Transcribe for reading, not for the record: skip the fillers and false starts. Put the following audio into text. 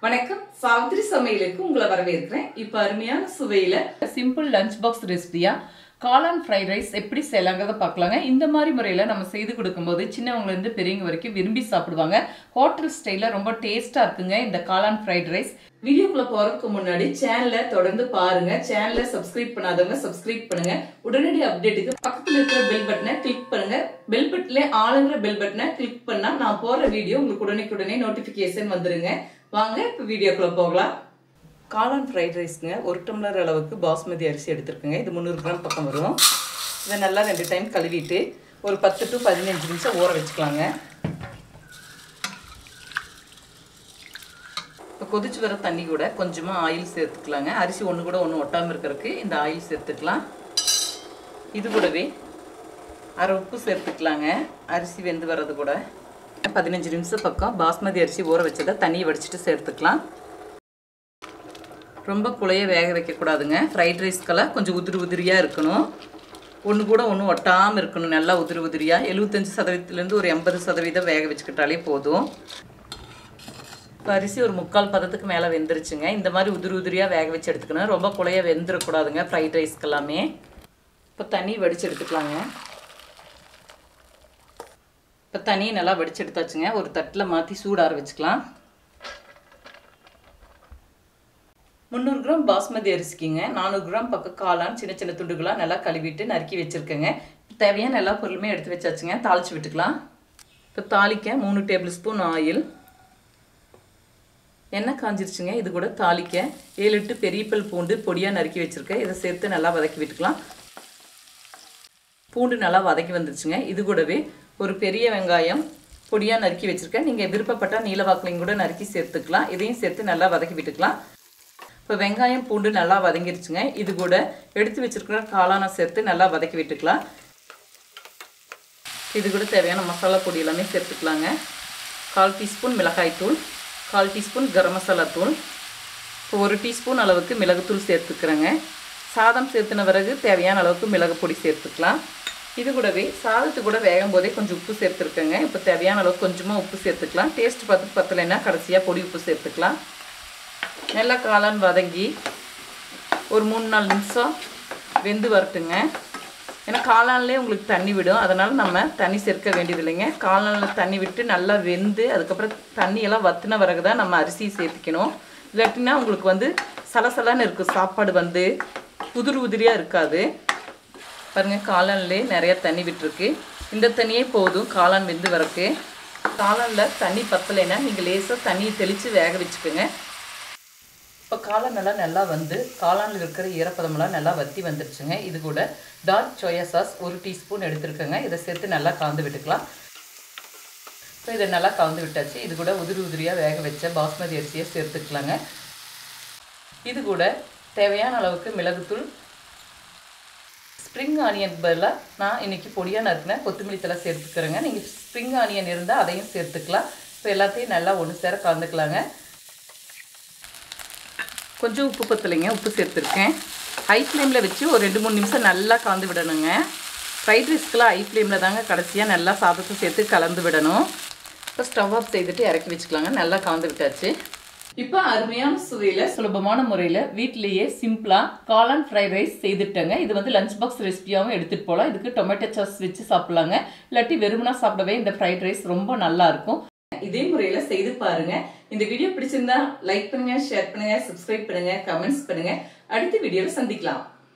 வணக்கம் சாவித்ரி சமையலுக்கு உங்களை வரவேற்கிறேன். இப்போ அருமையான சுவையில சிம்பிள் லஞ்ச் பாக்ஸ் ரெசிபியா காளான் ஃப்ரைட் ரைஸ் எப்படி செய்யலாங்கிறத பார்க்கலாங்க. இந்த மாதிரி முறையில் நம்ம செய்து கொடுக்கும்போது சின்னவங்கலேருந்து பெரியவங்க வரைக்கும் விரும்பி சாப்பிடுவாங்க. ஹோட்டல் ஸ்டைலில் ரொம்ப டேஸ்ட்டாக இருக்குங்க இந்த காளான் ஃப்ரைட் ரைஸ். வீடியோக்குள்ள போறதுக்கு முன்னாடி சேனலை தொடர்ந்து பாருங்க. சேனலை சப்ஸ்கிரைப் பண்ணாதவங்க சப்ஸ்கிரைப் பண்ணுங்க. உடனடி அப்டேட்டுக்கு பக்கத்தில் இருக்கிற பெல் பட்டனை கிளிக் பண்ணுங்க. பெல் பட்டன்ல ஆளுங்கிற பெல் பட்டனை கிளிக் பண்ணா நான் போற வீடியோ உங்களுக்கு உடனே நோட்டிபிகேஷன் வந்துருங்க. வாங்க இப்ப வீடியோக்குள்ள போகலாம். காளான் ஃப்ரைட் ரைஸ்ங்க 1 டம்ளர் அளவுக்கு பாஸ்மதி அரிசி எடுத்துருக்குங்க. இது 300 கிராம் பக்கம் வரும். இதை நல்லா 2 டைம் கழுவிட்டு ஒரு 10 to 15 நிமிஷம் ஊற வச்சுக்கலாங்க. இப்போ கொதிச்சு வர தண்ணி கூட கொஞ்சமாக ஆயில் சேர்த்துக்கலாங்க. அரிசி ஒன்று கூட ஒன்று ஒட்டாமல் இருக்கிறதுக்கு இந்த ஆயில் சேர்த்துக்கலாம். இது கூடவே அரை உப்பு சேர்த்துக்கலாங்க. அரிசி வெந்து வர்றது கூட 15 நிமிஷம் பக்கம் பாஸ்மதி அரிசி ஊற வச்சதை தண்ணியை வடிச்சிட்டு சேர்த்துக்கலாம். ரொம்ப குழைய வேக வைக்கக்கூடாதுங்க. ஃப்ரைட் ரைஸ்க்கெல்லாம் கொஞ்சம் உதிரியாக இருக்கணும். ஒன்று கூட ஒன்று ஒட்டாமல் இருக்கணும். நல்லா உதிரியாக 75% ஒரு 80% வேக வச்சுக்கிட்டாலே போதும். இப்போ அரிசி ஒரு 3/4 பதத்துக்கு மேலே வெந்துருச்சுங்க. இந்த மாதிரி உதிரியாக வேக வச்சு எடுத்துக்கணும். ரொம்ப குழைய வெந்துடக்கூடாதுங்க ஃப்ரைட் ரைஸ்க்கு எல்லாமே. இப்போ தண்ணி வடித்து எடுத்துக்கலாங்க. இப்போ தண்ணியை நல்லா வடித்து எடுத்தாச்சுங்க. ஒரு தட்டில் மாற்றி சூடார வச்சுக்கலாம். 300 கிராம் பாஸ்மதி அரிசிக்குங்க 400 கிராம் பக்கம் காளான் சின்ன சின்ன துண்டுகளாக நல்லா கழுவிட்டு நறுக்கி வச்சுருக்கேங்க. தேவையான எல்லா பொருளுமே எடுத்து வச்சாச்சுங்க. தாளித்து விட்டுக்கலாம். இப்போ தாளிக்க 3 டேபிள் ஸ்பூன் ஆயில். எண்ணெய் காஞ்சிருச்சுங்க. இது கூட தாளிக்க 7-8 பெரிய பல் பூண்டு பொடியாக நறுக்கி வச்சுருக்கேன். இதை சேர்த்து நல்லா வதக்கி விட்டுக்கலாம். பூண்டு நல்லா வதக்கி வந்துருச்சுங்க. இது கூடவே ஒரு பெரிய வெங்காயம் பொடியாக நறுக்கி வச்சுருக்கேன். நீங்கள் விருப்பப்பட்டால் நீலவாக்கிலையும் கூட நறுக்கி சேர்த்துக்கலாம். இதையும் சேர்த்து நல்லா வதக்கி விட்டுக்கலாம். இப்போ வெங்காயம் பூண்டு நல்லா வதங்கிருச்சுங்க. இது கூட எடுத்து வச்சுருக்கிற காளானை சேர்த்து நல்லா வதக்கி விட்டுக்கலாம். இது கூட தேவையான மசாலா பொடி எல்லாமே சேர்த்துக்கலாங்க. 1/4 டீஸ்பூன் மிளகாய்த்தூள், 1/4 டீஸ்பூன் கரம் மசாலா தூள், இப்போ 1 டீஸ்பூன் அளவுக்கு மிளகுத்தூள் சேர்த்துக்கிறேங்க. சாதம் சேர்த்துன பிறகு தேவையான அளவுக்கு மிளகு பொடி சேர்த்துக்கலாம். இது கூடவே சாதத்து கூட வேகும் போதே கொஞ்சம் உப்பு சேர்த்துருக்கேங்க. இப்போ தேவையான அளவுக்கு கொஞ்சமாக உப்பு சேர்த்துக்கலாம். டேஸ்ட் பார்த்து பத்தலைன்னா கடைசியாக பொடி உப்பு சேர்த்துக்கலாம். நல்லா காளான் வதங்கி ஒரு 3-4 நிமிஷம் வெந்து வரட்டுங்க. ஏன்னா காளான்லேயே உங்களுக்கு தண்ணி விடும். அதனால் நம்ம தண்ணி சேர்க்க வேண்டியது இல்லைங்க. காளானில் தண்ணி விட்டு நல்லா வெந்து அதுக்கப்புறம் தண்ணியெல்லாம் வற்றின பிறகு தான் நம்ம அரிசி சேர்த்துக்கணும். இல்லாட்டினா உங்களுக்கு சலசலன்னு இருக்கும். சாப்பாடு உதிரியாக இருக்காது. பாருங்கள் காளான்லேயே நிறையா தண்ணி விட்டுருக்கு. இந்த தண்ணியே போதும் காளான் வெந்து வரக்கு. காளானில் தண்ணி பத்தலைன்னா நீங்கள் லேசாக தண்ணியை தெளித்து வேக வச்சுக்கோங்க. இப்போ காளான் நல்லா காளானில் இருக்கிற ஈரப்பதமெல்லாம் நல்லா வற்றி வந்துருச்சுங்க. இது கூட டார்க் சோயா சாஸ் 1 டீஸ்பூன் எடுத்துருக்கேங்க. இதை சேர்த்து நல்லா கலந்து விட்டுக்கலாம். இப்போ இதை நல்லா கலந்து விட்டாச்சு. இது கூட உதிரியாக வேக வச்ச பாஸ்மதி அரிசியை சேர்த்துக்கலாங்க. இது கூட தேவையான அளவுக்கு மிளகுத்தூள், ஸ்ப்ரிங் ஆனியன் பதிலாக நான் இன்றைக்கி பொடியாக நறுக்கின கொத்தமல்லி தழை சேர்த்துக்கிறேங்க. நீங்கள் ஸ்ப்ரிங் ஆனியன் இருந்தால் அதையும் சேர்த்துக்கலாம். இப்போ எல்லாத்தையும் நல்லா ஒன்று சேர கலந்துக்கலாங்க. கொஞ்சம் உப்பு பத்தலைங்க, உப்பு சேர்த்துருக்கேன். ஹை ஃப்ளேமில் வச்சு ஒரு 2-3 நிமிஷம் நல்லா கலந்து விடணுங்க. ஃப்ரைட் ரைஸ்க்கெலாம் ஹை ஃப்ளேமில் தாங்க கடைசியாக நல்லா சாதத்தை சேர்த்து கலந்து விடணும். இப்போ ஸ்டவ் ஆஃப் செய்துட்டு இறக்கி வச்சுக்கலாங்க. நல்லா கலந்து விட்டாச்சு. இப்போ அருமையான சுவையில் சுலபமான முறையில் வீட்டிலேயே சிம்பிளாக காளான் ஃப்ரைட் ரைஸ் செய்துட்டேங்க. இது லஞ்ச் பாக்ஸ் ரெசிபியாகவும் எடுத்துகிட்டு போகலாம். இதுக்கு டொமேட்டோ சாஸ் வச்சு சாப்பிட்லாங்க. இல்லாட்டி வெறுமனா சாப்பிடவே இந்த ஃப்ரைட் ரைஸ் ரொம்ப நல்லாயிருக்கும். இதே முறையில செய்து பாருங்க. இந்த வீடியோ பிடிச்சிருந்தா லைக் பண்ணுங்க, ஷேர் பண்ணுங்க, சப்ஸ்கிரைப் பண்ணுங்க, கமெண்ட்ஸ் பண்ணுங்க. அடுத்த வீடியோல சந்திக்கலாம்.